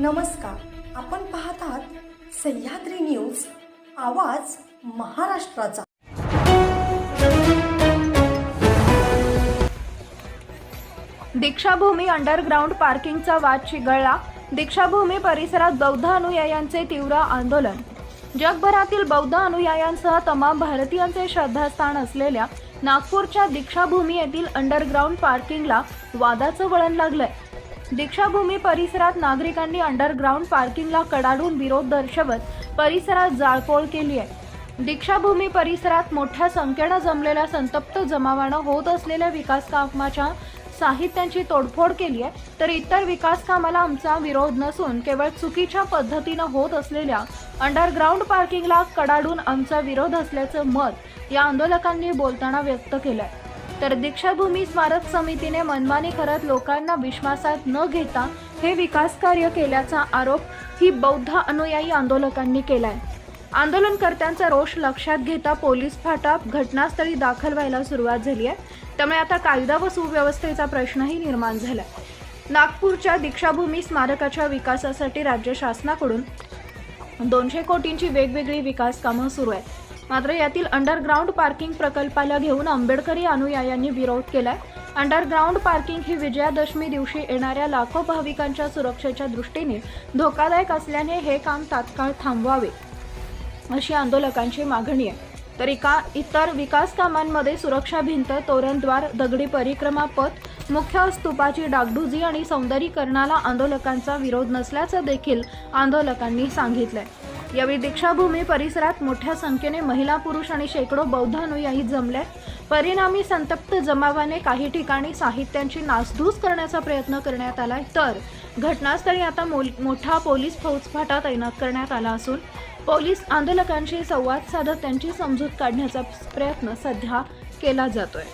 नमस्कार, आपण पाहत आहात सह्याद्री न्यूज, आवाज महाराष्ट्राचा। दीक्षाभूमी अंडरग्राउंड पार्किंगचा वाद चिघळला। दीक्षाभूमी परिसरात बौद्ध अनुयायांचे तीव्र आंदोलन। जगभरातील बौद्ध अनुयायांसह तमाम भारतीयांचे श्रद्धास्थान असलेल्या नागपूरच्या दीक्षाभूमी येथील अंडरग्राउंड पार्किंगला वादाचं वळण लागलंय। दीक्षाभूमी परिसरात नागरिकांनी अंडरग्राउंड पार्किंगला कडाडून विरोध दर्शवत परिसरात जाळपोळ केली आहे। दीक्षाभूमी परिसरात मोठ्या संख्येने जमलेल्या संतप्त जमावानं होत असलेल्या विकास कामाच्या साहित्यांची तोडफोड केली आहे, तर इतर विकास कामाला आमचा विरोध नसून केवळ चुकीच्या पद्धतीनं होत असलेल्या अंडरग्राउंड पार्किंगला कडाडून आमचा विरोध असल्याचं मत या आंदोलकांनी बोलताना व्यक्त केलंय। तर दीक्षाभूमी स्मारक समितीने मनमानी करत लोकांना विश्वासात न घेता हे विकास कार्य केल्याचा आरोप ही बौद्ध अनुयायी आंदोलकांनी केलाय। आंदोलनकर्त्यांचा रोष लक्षात घेता पोलीस फाटा घटनास्थळी दाखल व्हायला सुरुवात झाली आहे, त्यामुळे आता कायदा व सुव्यवस्थेचा प्रश्नही निर्माण झालाय। नागपूरच्या दीक्षाभूमी स्मारकाच्या विकासासाठी राज्य शासनाकडून 200 कोटींची वेगवेगळी विकास कामं सुरू आहेत। मात्र यातील अंडरग्राउंड पार्किंग प्रकल्पाला घेऊन आंबेडकरी अनुयायांनी विरोध केलाय। अंडरग्राउंड पार्किंग ही विजयादशमी दिवशी येणाऱ्या लाखो भाविकांच्या सुरक्षेच्या दृष्टीने धोकादायक असल्याने हे काम तात्काळ थांबवावे अशी आंदोलकांची मागणी आहे। तर इतर विकास कामांमध्ये सुरक्षा भिंत, तोरणद्वार, दगडी परिक्रमा पथ, मुख्य स्तूपाची डागडुजी आणि सौंदर्यीकरणाला आंदोलकांचा विरोध नसल्याचं देखील आंदोलकांनी सांगितलंय। यावेळी दीक्षाभूमी परिसरात मोठ्या संख्येने महिला, पुरुष आणि शेकडो बौद्ध अनुयायी जमले। परिणामी संतप्त जमावाने काही ठिकाणी साहित्यांची नासधूस करण्याचा प्रयत्न करण्यात आलाय, तर घटनास्थळी आता मोठा पोलीस फौजफाटा तैनात करण्यात आला असून पोलीस आंदोलकांशी संवाद साधत त्यांची समजूत काढण्याचा प्रयत्न सध्या केला जातोय।